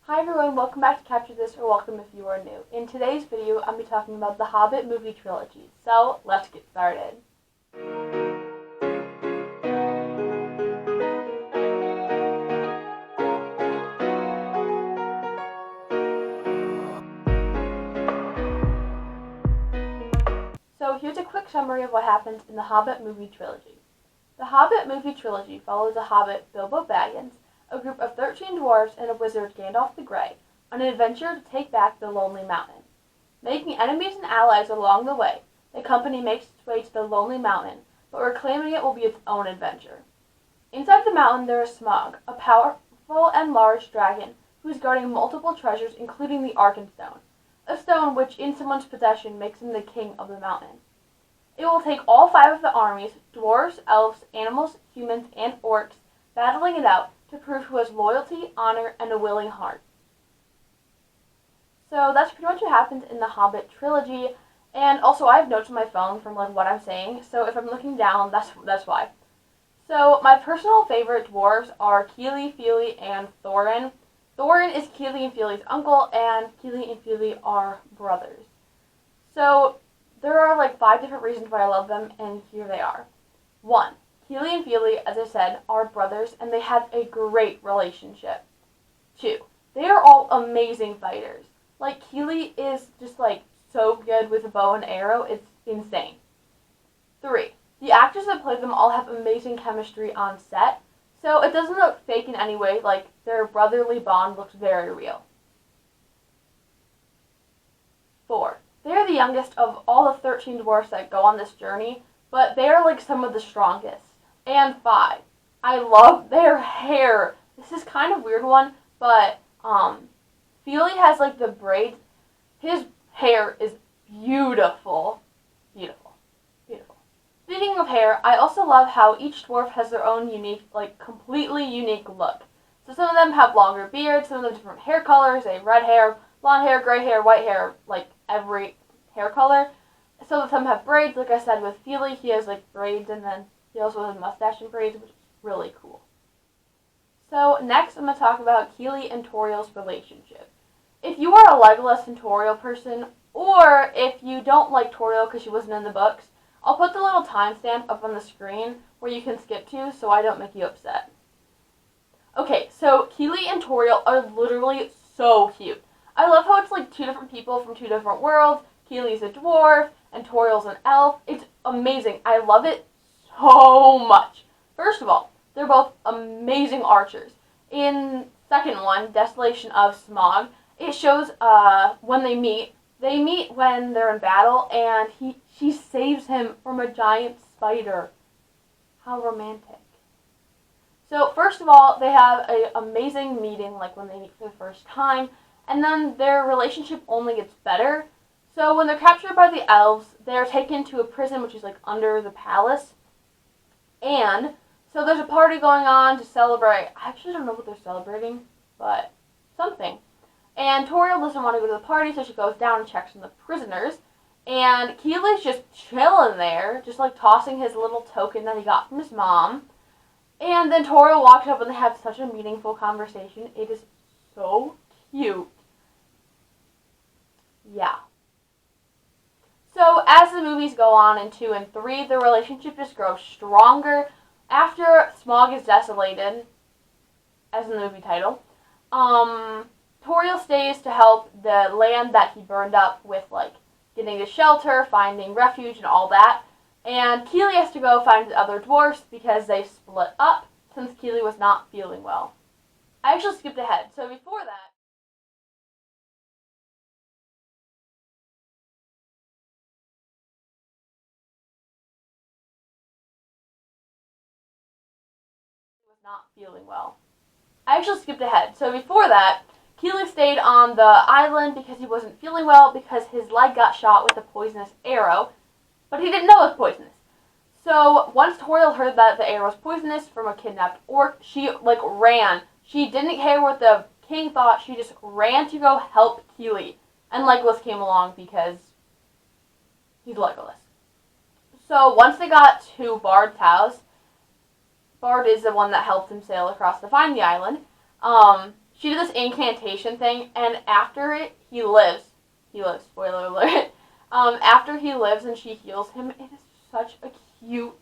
Hi everyone, welcome back to Capture This, or welcome if you are new. In today's video, I'll be talking about the Hobbit Movie Trilogy, so let's get started. So here's a quick summary of what happens in the Hobbit Movie Trilogy. The Hobbit Movie Trilogy follows the Hobbit Bilbo Baggins, a group of 13 dwarves and a wizard Gandalf the Grey, on an adventure to take back the Lonely Mountain. Making enemies and allies along the way, the company makes its way to the Lonely Mountain, but reclaiming it will be its own adventure. Inside the mountain there is Smaug, a powerful and large dragon who is guarding multiple treasures including the Arkenstone, a stone which in someone's possession makes him the king of the mountain. It will take all 5 of the armies, dwarves, elves, animals, humans, and orcs, battling it out to prove who has loyalty, honor, and a willing heart. So that's pretty much what happens in the Hobbit trilogy, and also I have notes on my phone from what I'm saying, so if I'm looking down, that's why. So my personal favorite dwarves are Kili, Fili, and Thorin. Thorin is Kili and Fili's uncle, and Kili and Fili are brothers. So there are 5 different reasons why I love them, and here they are. 1. Kili and Fili, as I said, are brothers, and they have a great relationship. 2. They are all amazing fighters. Kili is just, so good with a bow and arrow, it's insane. 3. The actors that play them all have amazing chemistry on set, so it doesn't look fake in any way, their brotherly bond looks very real. 4. They are the youngest of all the 13 dwarfs that go on this journey, but they are some of the strongest. And 5. I love their hair. This is kind of a weird one, but Fili has the braids. His hair is beautiful. Beautiful. Beautiful. Speaking of hair, I also love how each dwarf has their own unique, completely unique look. So some of them have longer beards, some of them different hair colors. They have red hair, blonde hair, gray hair, white hair, every hair color. Some of them have braids, like I said with Fili, he has braids, and then he also has a mustache and braids, which is really cool. So next I'm going to talk about Kili and Tauriel's relationship. If you are a Legolas and Tauriel person, or if you don't like Tauriel because she wasn't in the books, I'll put the little timestamp up on the screen where you can skip to so I don't make you upset. Okay, so Kili and Tauriel are literally so cute. I love how it's 2 different people from 2 different worlds. Kili's a dwarf and Tauriel's an elf. It's amazing. I love it so much. First of all, they're both amazing archers. In second one, Desolation of Smaug, it shows when they meet when they're in battle, and she saves him from a giant spider. How romantic. So first of all, they have an amazing meeting, when they meet for the first time, and then their relationship only gets better. So when they're captured by the elves, they're taken to a prison which is under the palace, and so there's a party going on to celebrate. I actually don't know what they're celebrating, but something. And Tauriel doesn't want to go to the party, so she goes down and checks on the prisoners. And Kili's just chilling there, just tossing his little token that he got from his mom. And then Tauriel walks up and they have such a meaningful conversation. It is so cute. Yeah. So as the movies go on in 2 and 3, the relationship just grows stronger. After Smaug is desolated, as in the movie title, Tauriel stays to help the land that he burned up with, getting a shelter, finding refuge, and all that. And Kili has to go find the other dwarfs because they split up since Kili was not feeling well. I actually skipped ahead, so before that, Kili stayed on the island because he wasn't feeling well because his leg got shot with a poisonous arrow, but he didn't know it was poisonous. So once Tauriel heard that the arrow was poisonous from a kidnapped orc, she ran. She didn't care what the king thought. She just ran to go help Kili, and Legolas came along because he's Legolas. So once they got to Bard's house, Bard is the one that helped him sail across to find the island. she did this incantation thing, and after it, he lives. He lives, spoiler alert. After he lives and she heals him, it is such a cute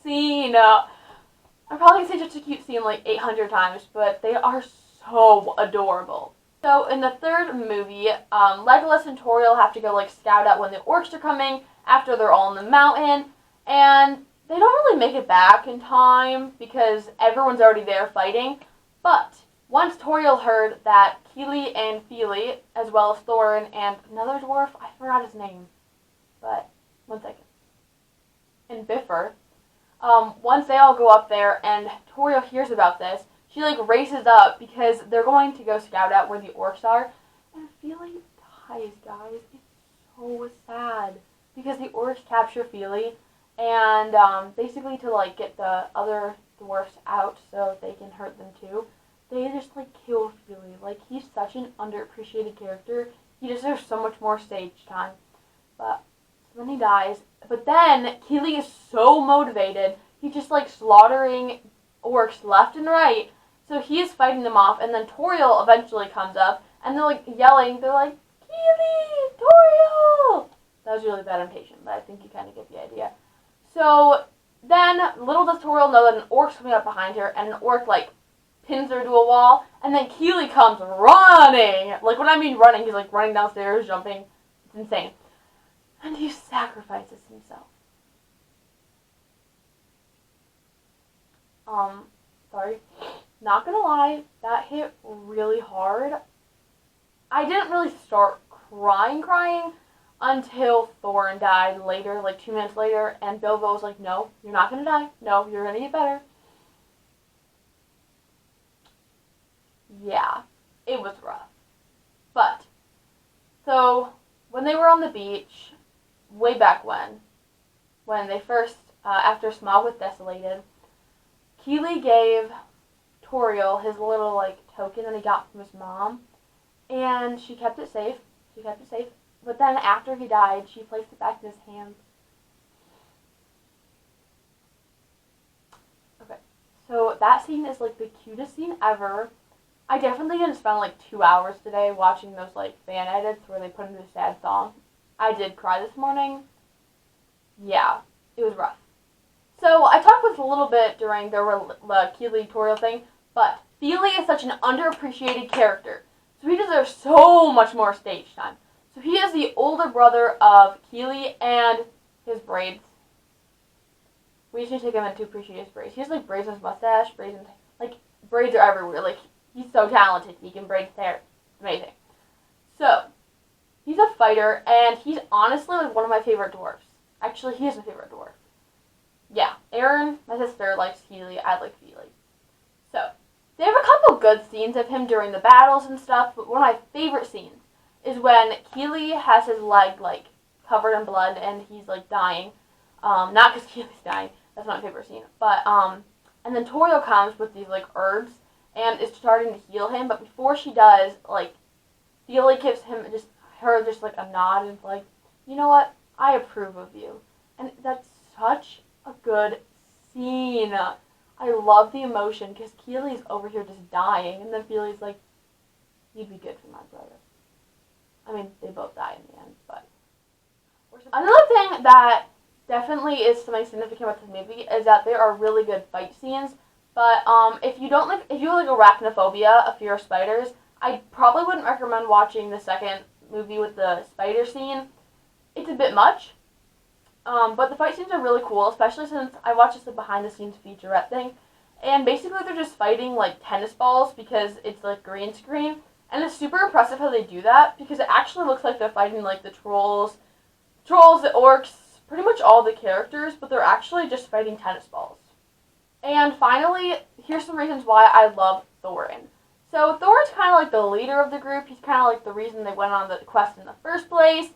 scene. I'm probably going to say just a cute scene like 800 times, but they are so adorable. So in the third movie, Legolas and Toriel have to go like scout out when the orcs are coming after they're all in the mountain, and they don't really make it back in time because everyone's already there fighting. But once Toriel heard that Keely and Feely, as well as Thorin and another dwarf, I forgot his name, but one second, and Biffer, once they all go up there and Toriel hears about this, she like races up because they're going to go scout out where the orcs are, and Feely dies, guys. It's so sad because the orcs capture Feely, and basically to like get the other dwarfs out so they can hurt them too, they just like kill Feely. Like, he's such an underappreciated character. He deserves so much more stage time. But so then he dies. But then Keely is so motivated, he's just like slaughtering orcs left and right. So he is fighting them off, and then Toriel eventually comes up, and they're like yelling. They're like, Keely, Toriel! That was really bad impatient, but I think you kind of get the idea. So then little does Toriel know that an orc's coming up behind her, and an orc like pins her to a wall, and then Keely comes running. Like, when I mean running, he's like running downstairs, jumping. It's insane. And he sacrifices himself. Sorry. Not gonna lie, that hit really hard. I didn't really start crying until Thorin died later, like 2 minutes later, and Bilbo was like, no, you're not gonna die. No, you're gonna get better. Yeah, it was rough. But, so, when they were on the beach, way back when they first, after Smaug was desolated, Keely gave Toriel his little, like, token that he got from his mom, and she kept it safe. But then after he died, she placed it back in his hand. Okay, so that scene is, like, the cutest scene ever. I definitely didn't spend like 2 hours today watching those like fan edits where they put in a sad song. I did cry this morning. Yeah, it was rough. So I talked with a little bit during the Keely Toriel thing, but Feely is such an underappreciated character, so he deserves so much more stage time. So he is the older brother of Keely and his braids. We should take a minute to appreciate his braids. He has like braids in his mustache, braids are everywhere. Like, he's so talented. He can braid his hair. Amazing. So, he's a fighter, and he's honestly like one of my favorite dwarfs. Actually, he is my favorite dwarf. Yeah, Erin, my sister, likes Keely. I like Feely. So, they have a couple good scenes of him during the battles and stuff, but one of my favorite scenes is when Keely has his leg, like, covered in blood, and he's, like, dying. Not because Keely's dying. That's not my favorite scene. But, and then Toriel comes with these, like, herbs, and is starting to heal him, but before she does, like, Feely gives him just like a nod and like, you know what, I approve of you. And that's such a good scene. I love the emotion, because Keely's over here just dying, and then Feely's like, you'd be good for my brother. I mean, they both die in the end, but. Another thing that definitely is something significant about this movie is that there are really good fight scenes. But if you like arachnophobia, a fear of spiders, I probably wouldn't recommend watching the second movie with the spider scene. It's a bit much, but the fight scenes are really cool, especially since I watched this behind-the-scenes featurette thing, and basically they're just fighting like tennis balls because it's like green screen, and it's super impressive how they do that because it actually looks like they're fighting like the trolls, the orcs, pretty much all the characters, but they're actually just fighting tennis balls. And finally, here's some reasons why I love Thorin. So Thorin's kind of like the leader of the group. He's kind of like the reason they went on the quest in the first place.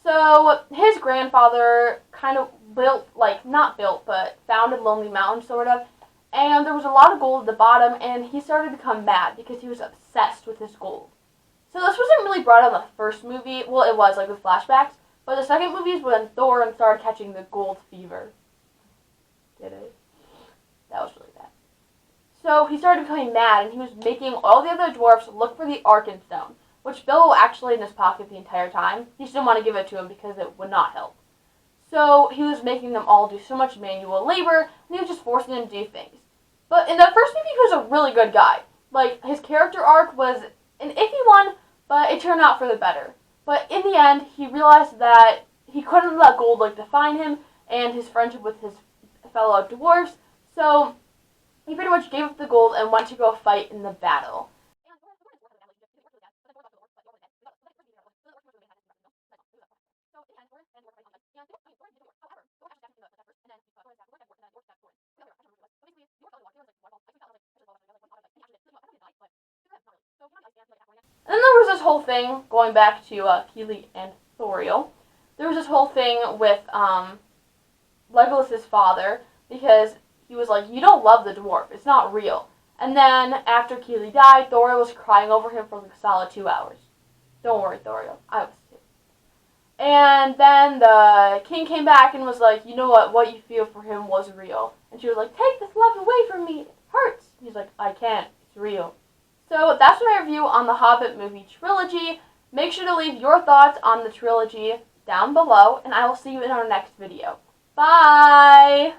So his grandfather kind of founded Lonely Mountain, sort of. And there was a lot of gold at the bottom, and he started to become mad because he was obsessed with his gold. So this wasn't really brought up in the first movie. Well, it was, like, with flashbacks. But the second movie is when Thorin started catching the gold fever. Did it? That was really bad. So he started becoming mad, and he was making all the other dwarfs look for the Arkenstone, which Bill was actually in his pocket the entire time. He just didn't want to give it to him because it would not help. So he was making them all do so much manual labor, and he was just forcing them to do things. But in the first movie, he was a really good guy. Like, his character arc was an iffy one, but it turned out for the better. But in the end, he realized that he couldn't let gold define him and his friendship with his fellow dwarves, so he pretty much gave up the gold and went to go fight in the battle. And then there was this whole thing, going back to Keely and Thoriel, there was this whole thing with Legolas' father, because he was like, you don't love the dwarf, it's not real. And then, after Keely died, Thoriel was crying over him for like a solid 2 hours. Don't worry, Thoriel, I was too. And then the king came back and was like, you know what you feel for him was real. And she was like, take this love away from me, it hurts. He's like, I can't, it's real. So that's my review on the Hobbit Movie Trilogy. Make sure to leave your thoughts on the trilogy down below, and I will see you in our next video. Bye!